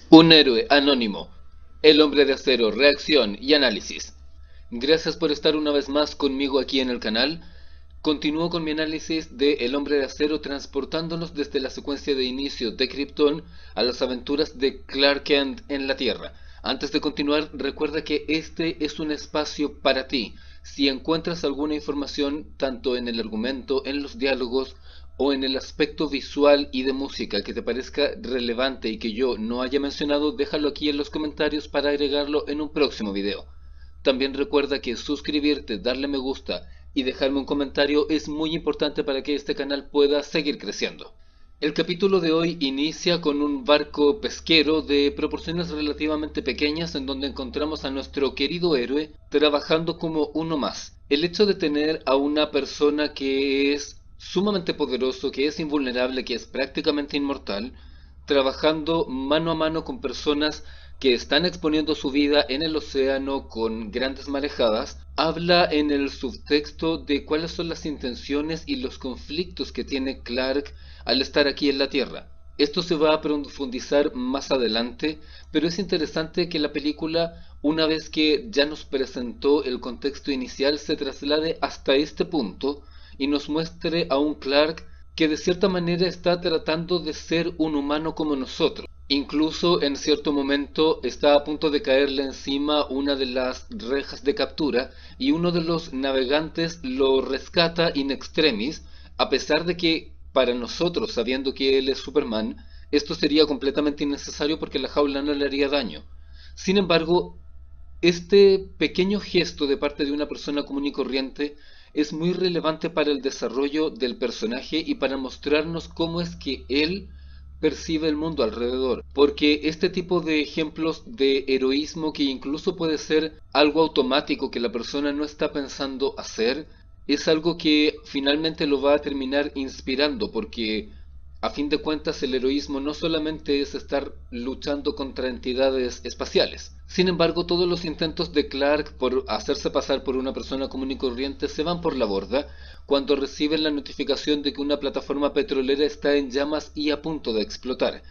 Un héroe anónimo. El hombre de acero, reacción y análisis. Gracias por estar una vez más conmigo aquí en el canal. Continúo con mi análisis de El hombre de acero transportándonos desde la secuencia de inicio de Krypton a las aventuras de Clark Kent en la Tierra. Antes de continuar, recuerda que este es un espacio para ti. Si encuentras alguna información, tanto en el argumento, en los diálogos o en el aspecto visual y de música que te parezca relevante y que yo no haya mencionado, déjalo aquí en los comentarios para agregarlo en un próximo video. También recuerda que suscribirte, darle me gusta y dejarme un comentario es muy importante para que este canal pueda seguir creciendo. El capítulo de hoy inicia con un barco pesquero de proporciones relativamente pequeñas en donde encontramos a nuestro querido héroe trabajando como uno más. El hecho de tener a una persona que es sumamente poderoso, que es invulnerable, que es prácticamente inmortal, trabajando mano a mano con personas que están exponiendo su vida en el océano con grandes marejadas, habla en el subtexto de cuáles son las intenciones y los conflictos que tiene Clark al estar aquí en la Tierra. Esto se va a profundizar más adelante, pero es interesante que la película, una vez que ya nos presentó el contexto inicial, se traslade hasta este punto y nos muestre a un Clark que de cierta manera está tratando de ser un humano como nosotros. Incluso en cierto momento está a punto de caerle encima una de las rejas de captura y uno de los navegantes lo rescata in extremis, a pesar de que para nosotros, sabiendo que él es Superman, esto sería completamente innecesario porque la jaula no le haría daño. Sin embargo, este pequeño gesto de parte de una persona común y corriente es muy relevante para el desarrollo del personaje y para mostrarnos cómo es que él percibe el mundo alrededor. Porque este tipo de ejemplos de heroísmo que incluso puede ser algo automático que la persona no está pensando hacer, es algo que finalmente lo va a terminar inspirando porque a fin de cuentas el heroísmo no solamente es estar luchando contra entidades espaciales. Sin embargo, todos los intentos de Clark por hacerse pasar por una persona común y corriente se van por la borda cuando reciben la notificación de que una plataforma petrolera está en llamas y a punto de explotar.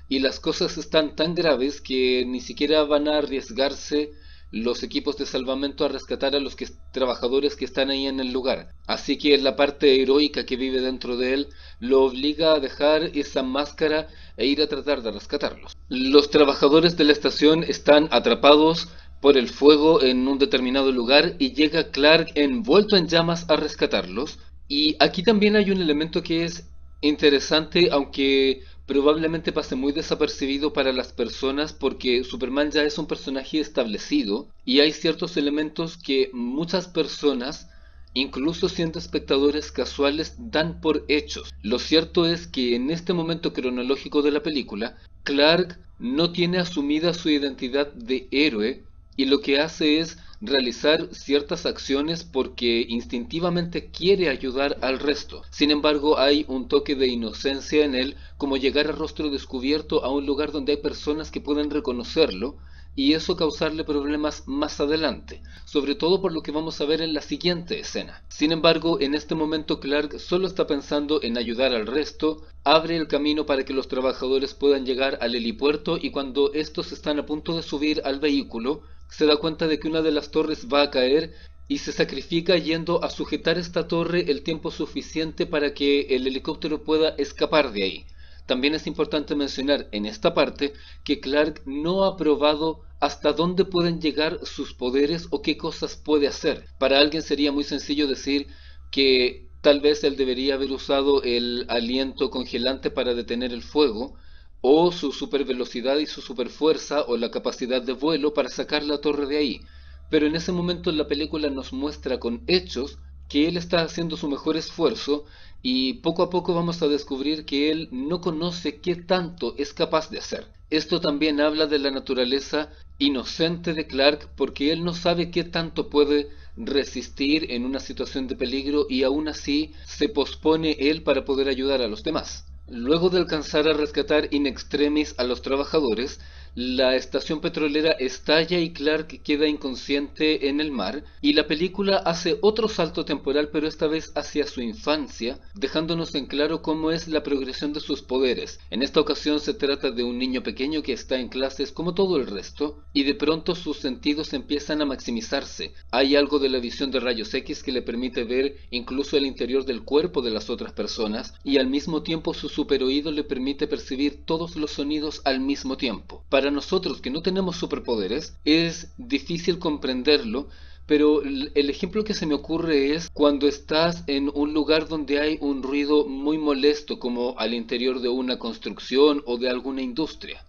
Y las cosas están tan graves que ni siquiera van a arriesgarse los equipos de salvamento a rescatar a los trabajadores que están ahí en el lugar. Así que la parte heroica que vive dentro de él lo obliga a dejar esa máscara e ir a tratar de rescatarlos. Los trabajadores de la estación están atrapados por el fuego en un determinado lugar y llega Clark envuelto en llamas a rescatarlos. Y aquí también hay un elemento que es interesante, aunque probablemente pase muy desapercibido para las personas porque Superman ya es un personaje establecido y hay ciertos elementos que muchas personas, incluso siendo espectadores casuales, dan por hechos. Lo cierto es que en este momento cronológico de la película, Clark no tiene asumida su identidad de héroe y lo que hace es realizar ciertas acciones porque instintivamente quiere ayudar al resto. Sin embargo, hay un toque de inocencia en él, como llegar a rostro descubierto a un lugar donde hay personas que pueden reconocerlo y eso causarle problemas más adelante, sobre todo por lo que vamos a ver en la siguiente escena. Sin embargo, en este momento Clark solo está pensando en ayudar al resto, abre el camino para que los trabajadores puedan llegar al helipuerto y cuando estos están a punto de subir al vehículo, se da cuenta de que una de las torres va a caer y se sacrifica yendo a sujetar esta torre el tiempo suficiente para que el helicóptero pueda escapar de ahí. También es importante mencionar en esta parte que Clark no ha probado hasta dónde pueden llegar sus poderes o qué cosas puede hacer. Para alguien sería muy sencillo decir que tal vez él debería haber usado el aliento congelante para detener el fuego, o su supervelocidad y su superfuerza o la capacidad de vuelo para sacar la torre de ahí. Pero en ese momento la película nos muestra con hechos que él está haciendo su mejor esfuerzo y poco a poco vamos a descubrir que él no conoce qué tanto es capaz de hacer. Esto también habla de la naturaleza inocente de Clark porque él no sabe qué tanto puede resistir en una situación de peligro y aún así se pospone él para poder ayudar a los demás. Luego de alcanzar a rescatar in extremis a los trabajadores, la estación petrolera estalla y Clark queda inconsciente en el mar, y la película hace otro salto temporal, pero esta vez hacia su infancia, dejándonos en claro cómo es la progresión de sus poderes. En esta ocasión se trata de un niño pequeño que está en clases como todo el resto, y de pronto sus sentidos empiezan a maximizarse. Hay algo de la visión de rayos X que le permite ver incluso el interior del cuerpo de las otras personas, y al mismo tiempo su superoído le permite percibir todos los sonidos al mismo tiempo. Para nosotros que no tenemos superpoderes, es difícil comprenderlo, pero el ejemplo que se me ocurre es cuando estás en un lugar donde hay un ruido muy molesto, como al interior de una construcción o de alguna industria.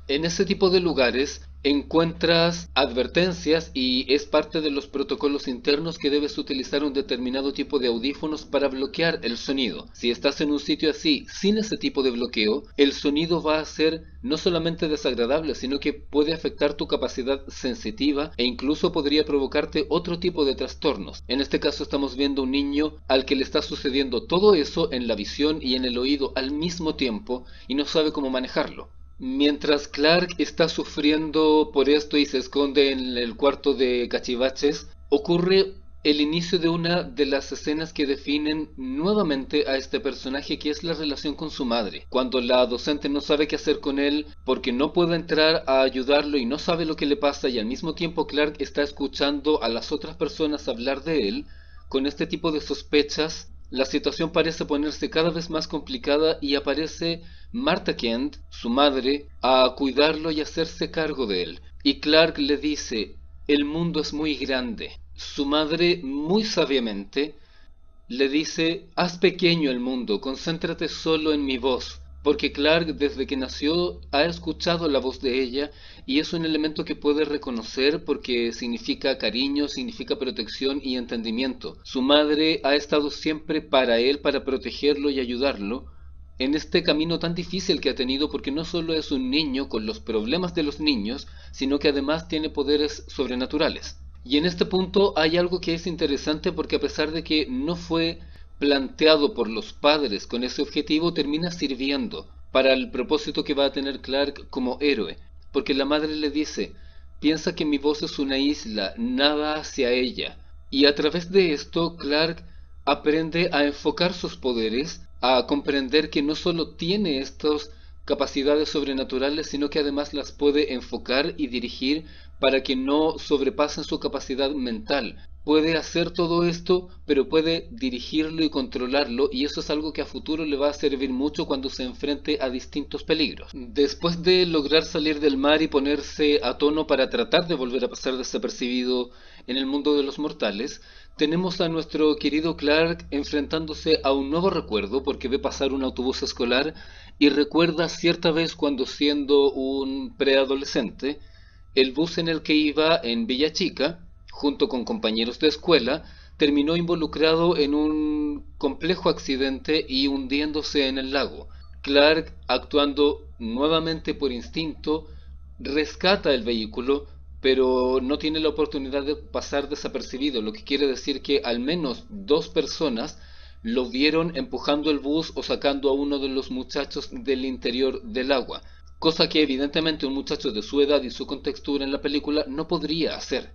En ese tipo de lugares encuentras advertencias y es parte de los protocolos internos que debes utilizar un determinado tipo de audífonos para bloquear el sonido. Si estás en un sitio así, sin ese tipo de bloqueo, el sonido va a ser no solamente desagradable, sino que puede afectar tu capacidad sensitiva e incluso podría provocarte otro tipo de trastornos. En este caso estamos viendo un niño al que le está sucediendo todo eso en la visión y en el oído al mismo tiempo y no sabe cómo manejarlo. Mientras Clark está sufriendo por esto y se esconde en el cuarto de cachivaches, ocurre el inicio de una de las escenas que definen nuevamente a este personaje, que es la relación con su madre. Cuando la docente no sabe qué hacer con él porque no puede entrar a ayudarlo y no sabe lo que le pasa, y al mismo tiempo Clark está escuchando a las otras personas hablar de él, con este tipo de sospechas, la situación parece ponerse cada vez más complicada y aparece Martha Kent, su madre, a cuidarlo y hacerse cargo de él. Y Clark le dice, el mundo es muy grande. Su madre, muy sabiamente, le dice, haz pequeño el mundo, concéntrate solo en mi voz, porque Clark desde que nació ha escuchado la voz de ella y es un elemento que puede reconocer porque significa cariño, significa protección y entendimiento. Su madre ha estado siempre para él, para protegerlo y ayudarlo en este camino tan difícil que ha tenido, porque no solo es un niño con los problemas de los niños, sino que además tiene poderes sobrenaturales. Y en este punto hay algo que es interesante porque a pesar de que no fue planteado por los padres con ese objetivo, termina sirviendo para el propósito que va a tener Clark como héroe. Porque la madre le dice, piensa que mi voz es una isla, nada hacia ella. Y a través de esto, Clark aprende a enfocar sus poderes, a comprender que no solo tiene estas capacidades sobrenaturales, sino que además las puede enfocar y dirigir para que no sobrepasen su capacidad mental. Puede hacer todo esto, pero puede dirigirlo y controlarlo, y eso es algo que a futuro le va a servir mucho cuando se enfrente a distintos peligros. Después de lograr salir del mar y ponerse a tono para tratar de volver a pasar desapercibido en el mundo de los mortales, tenemos a nuestro querido Clark enfrentándose a un nuevo recuerdo porque ve pasar un autobús escolar y recuerda cierta vez cuando siendo un preadolescente, el bus en el que iba en Villa Chica, junto con compañeros de escuela, terminó involucrado en un complejo accidente y hundiéndose en el lago. Clark, actuando nuevamente por instinto, rescata el vehículo, pero no tiene la oportunidad de pasar desapercibido, lo que quiere decir que al menos dos personas lo vieron empujando el bus o sacando a uno de los muchachos del interior del agua, cosa que evidentemente un muchacho de su edad y su contextura en la película no podría hacer.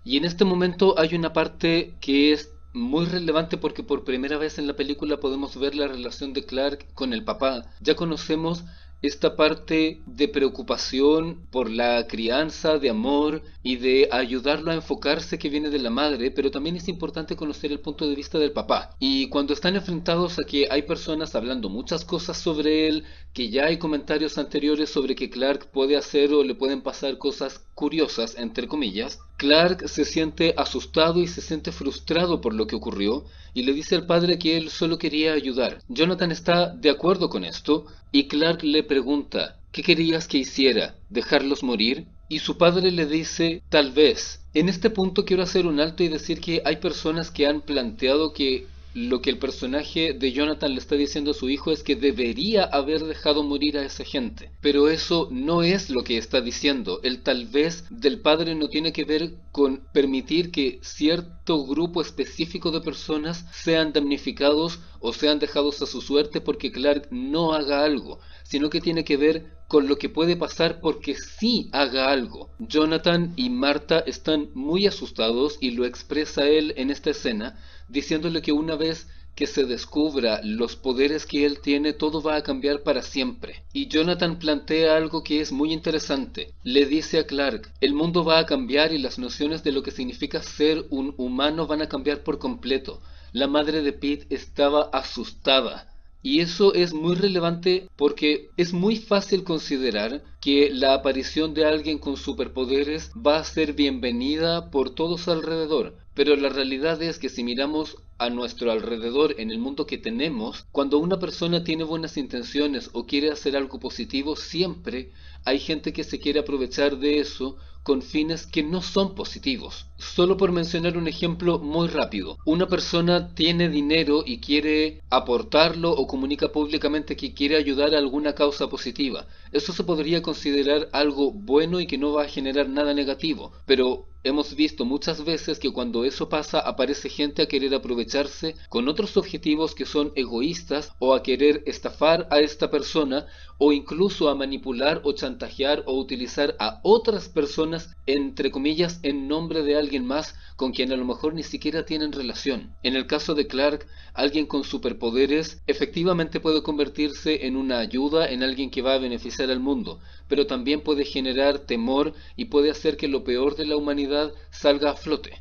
Y en este momento hay una parte que es muy relevante porque por primera vez en la película podemos ver la relación de Clark con el papá. Ya conocemos esta parte de preocupación por la crianza, de amor y de ayudarlo a enfocarse que viene de la madre, pero también es importante conocer el punto de vista del papá. Y cuando están enfrentados a que hay personas hablando muchas cosas sobre él, que ya hay comentarios anteriores sobre que Clark puede hacer o le pueden pasar cosas curiosas, entre comillas, Clark se siente asustado y se siente frustrado por lo que ocurrió y le dice al padre que él solo quería ayudar. Jonathan está de acuerdo con esto y Clark le pregunta, ¿qué querías que hiciera? ¿Dejarlos morir? Y su padre le dice, tal vez. En este punto quiero hacer un alto y decir que hay personas que han planteado que lo que el personaje de Jonathan le está diciendo a su hijo es que debería haber dejado morir a esa gente. Pero eso no es lo que está diciendo. El tal vez del padre no tiene que ver con permitir que cierto grupo específico de personas sean damnificados o sean dejados a su suerte porque Clark no haga algo, sino que tiene que ver con lo que puede pasar porque sí haga algo. Jonathan y Marta están muy asustados y lo expresa él en esta escena, diciéndole que una vez que se descubra los poderes que él tiene, todo va a cambiar para siempre. Y Jonathan plantea algo que es muy interesante. Le dice a Clark, el mundo va a cambiar y las nociones de lo que significa ser un humano van a cambiar por completo. La madre de Pete estaba asustada. Y eso es muy relevante porque es muy fácil considerar que la aparición de alguien con superpoderes va a ser bienvenida por todos alrededor. Pero la realidad es que si miramos a nuestro alrededor en el mundo que tenemos, cuando una persona tiene buenas intenciones o quiere hacer algo positivo, siempre hay gente que se quiere aprovechar de eso con fines que no son positivos. Solo por mencionar un ejemplo muy rápido, una persona tiene dinero y quiere aportarlo o comunica públicamente que quiere ayudar a alguna causa positiva. Eso se podría considerar algo bueno y que no va a generar nada negativo, pero hemos visto muchas veces que cuando eso pasa aparece gente a querer aprovecharse con otros objetivos que son egoístas o a querer estafar a esta persona o incluso a manipular o chantajear o utilizar a otras personas entre comillas en nombre de alguien más con quien a lo mejor ni siquiera tienen relación. En el caso de Clark, alguien con superpoderes efectivamente puede convertirse en una ayuda, en alguien que va a beneficiar al mundo, pero también puede generar temor y puede hacer que lo peor de la humanidad salga a flote.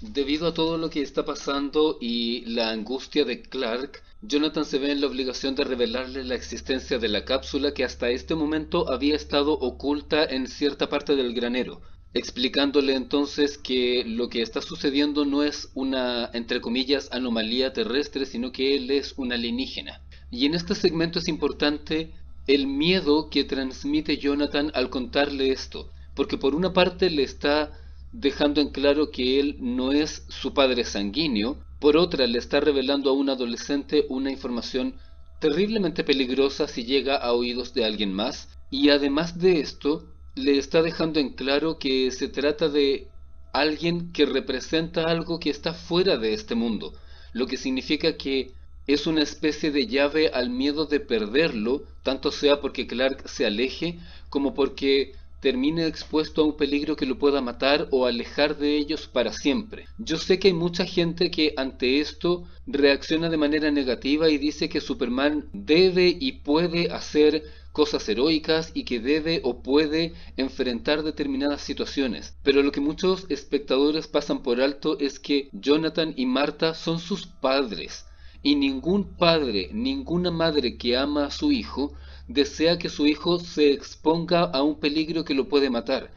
Debido a todo lo que está pasando y la angustia de Clark, Jonathan se ve en la obligación de revelarle la existencia de la cápsula que hasta este momento había estado oculta en cierta parte del granero, explicándole entonces que lo que está sucediendo no es una, entre comillas, anomalía terrestre, sino que él es un alienígena. Y en este segmento es importante el miedo que transmite Jonathan al contarle esto, porque por una parte le está dejando en claro que él no es su padre sanguíneo, por otra le está revelando a un adolescente una información terriblemente peligrosa si llega a oídos de alguien más, y además de esto, le está dejando en claro que se trata de alguien que representa algo que está fuera de este mundo, lo que significa que es una especie de llave al miedo de perderlo, tanto sea porque Clark se aleje como porque termine expuesto a un peligro que lo pueda matar o alejar de ellos para siempre. Yo sé que hay mucha gente que ante esto reacciona de manera negativa y dice que Superman debe y puede hacer cosas heroicas y que debe o puede enfrentar determinadas situaciones. Pero lo que muchos espectadores pasan por alto es que Jonathan y Marta son sus padres. Y ningún padre, ninguna madre que ama a su hijo desea que su hijo se exponga a un peligro que lo puede matar,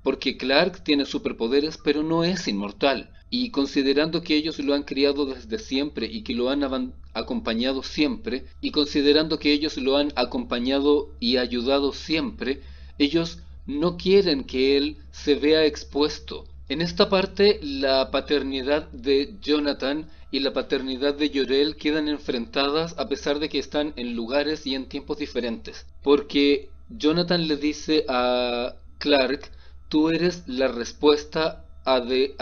porque Clark tiene superpoderes pero no es inmortal, y considerando que ellos lo han criado desde siempre y que lo han acompañado siempre, y considerando que ellos lo han acompañado y ayudado siempre, ellos no quieren que él se vea expuesto. En esta parte, la paternidad de Jonathan y la paternidad de Jor-El quedan enfrentadas a pesar de que están en lugares y en tiempos diferentes. Porque Jonathan le dice a Clark, tú eres la respuesta a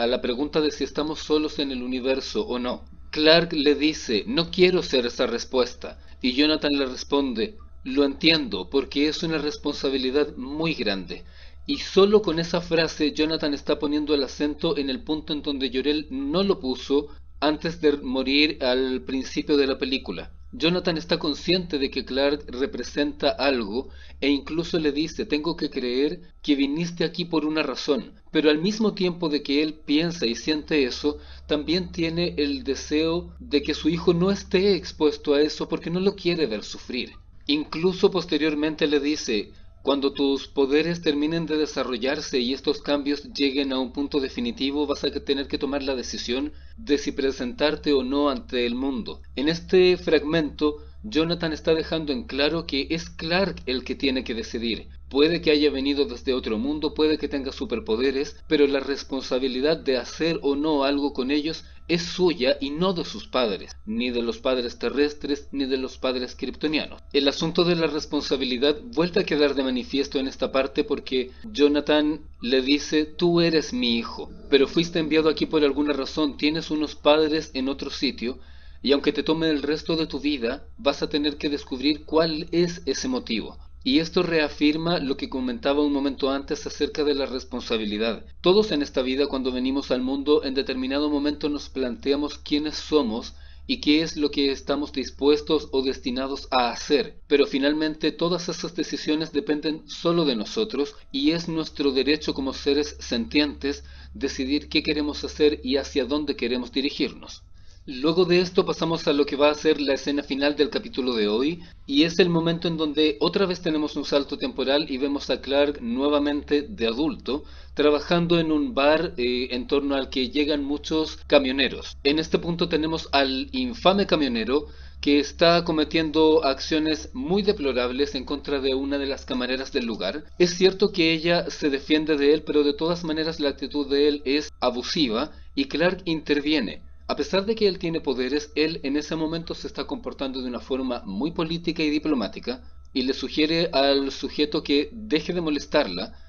la pregunta de si estamos solos en el universo o no. Clark le dice, no quiero ser esa respuesta. Y Jonathan le responde, lo entiendo, porque es una responsabilidad muy grande. Y solo con esa frase Jonathan está poniendo el acento en el punto en donde Jor-El no lo puso antes de morir al principio de la película. Jonathan está consciente de que Clark representa algo e incluso le dice, tengo que creer que viniste aquí por una razón. Pero al mismo tiempo de que él piensa y siente eso, también tiene el deseo de que su hijo no esté expuesto a eso porque no lo quiere ver sufrir. Incluso posteriormente le dice, cuando tus poderes terminen de desarrollarse y estos cambios lleguen a un punto definitivo, vas a tener que tomar la decisión de si presentarte o no ante el mundo. En este fragmento, Jonathan está dejando en claro que es Clark el que tiene que decidir. Puede que haya venido desde otro mundo, puede que tenga superpoderes, pero la responsabilidad de hacer o no algo con ellos es suya y no de sus padres, ni de los padres terrestres, ni de los padres kryptonianos. El asunto de la responsabilidad vuelve a quedar de manifiesto en esta parte porque Jonathan le dice, tú eres mi hijo, pero fuiste enviado aquí por alguna razón, tienes unos padres en otro sitio, y aunque te tome el resto de tu vida, vas a tener que descubrir cuál es ese motivo. Y esto reafirma lo que comentaba un momento antes acerca de la responsabilidad. Todos en esta vida, cuando venimos al mundo, en determinado momento nos planteamos quiénes somos y qué es lo que estamos dispuestos o destinados a hacer. Pero finalmente todas esas decisiones dependen solo de nosotros y es nuestro derecho como seres sentientes decidir qué queremos hacer y hacia dónde queremos dirigirnos. Luego de esto pasamos a lo que va a ser la escena final del capítulo de hoy, y es el momento en donde otra vez tenemos un salto temporal y vemos a Clark nuevamente de adulto, trabajando en un bar en torno al que llegan muchos camioneros. En este punto tenemos al infame camionero que está cometiendo acciones muy deplorables en contra de una de las camareras del lugar. Es cierto que ella se defiende de él, pero de todas maneras la actitud de él es abusiva y Clark interviene. A pesar de que él tiene poderes, él en ese momento se está comportando de una forma muy política y diplomática y le sugiere al sujeto que deje de molestarla,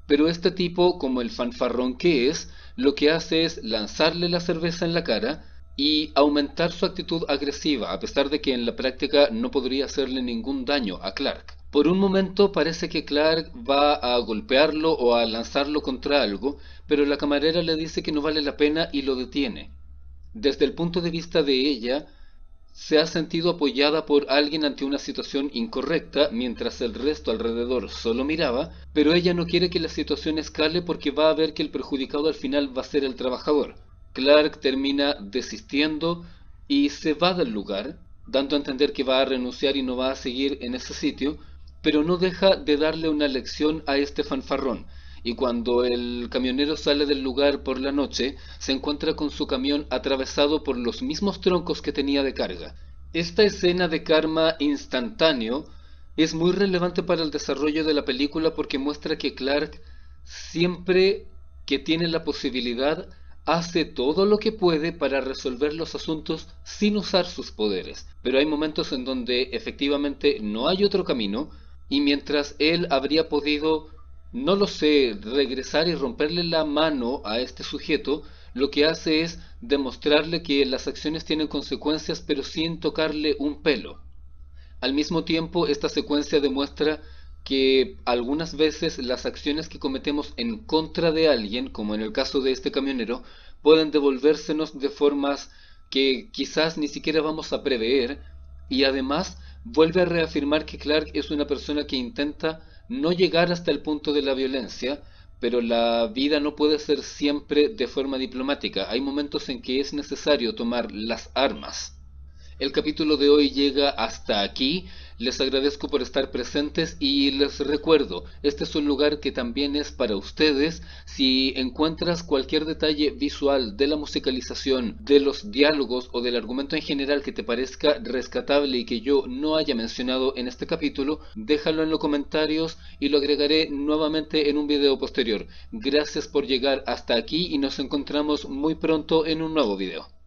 pero este tipo, como el fanfarrón que es, lo que hace es lanzarle la cerveza en la cara y aumentar su actitud agresiva, a pesar de que en la práctica no podría hacerle ningún daño a Clark. Por un momento parece que Clark va a golpearlo o a lanzarlo contra algo, pero la camarera le dice que no vale la pena y lo detiene. Desde el punto de vista de ella, se ha sentido apoyada por alguien ante una situación incorrecta, mientras el resto alrededor solo miraba, pero ella no quiere que la situación escale porque va a ver que el perjudicado al final va a ser el trabajador. Clark termina desistiendo y se va del lugar, dando a entender que va a renunciar y no va a seguir en ese sitio, pero no deja de darle una lección a este fanfarrón. Y cuando el camionero sale del lugar por la noche, se encuentra con su camión atravesado por los mismos troncos que tenía de carga. Esta escena de karma instantáneo es muy relevante para el desarrollo de la película porque muestra que Clark, siempre que tiene la posibilidad, hace todo lo que puede para resolver los asuntos sin usar sus poderes. Pero hay momentos en donde efectivamente no hay otro camino y mientras él habría podido, no lo sé, regresar y romperle la mano a este sujeto, lo que hace es demostrarle que las acciones tienen consecuencias pero sin tocarle un pelo. Al mismo tiempo, esta secuencia demuestra que algunas veces las acciones que cometemos en contra de alguien, como en el caso de este camionero, pueden devolvérsenos de formas que quizás ni siquiera vamos a prever, y además vuelve a reafirmar que Clark es una persona que intenta no llegar hasta el punto de la violencia, pero la vida no puede ser siempre de forma diplomática. Hay momentos en que es necesario tomar las armas. El capítulo de hoy llega hasta aquí. Les agradezco por estar presentes y les recuerdo, este es un lugar que también es para ustedes. Si encuentras cualquier detalle visual de la musicalización, de los diálogos o del argumento en general que te parezca rescatable y que yo no haya mencionado en este capítulo, déjalo en los comentarios y lo agregaré nuevamente en un video posterior. Gracias por llegar hasta aquí y nos encontramos muy pronto en un nuevo video.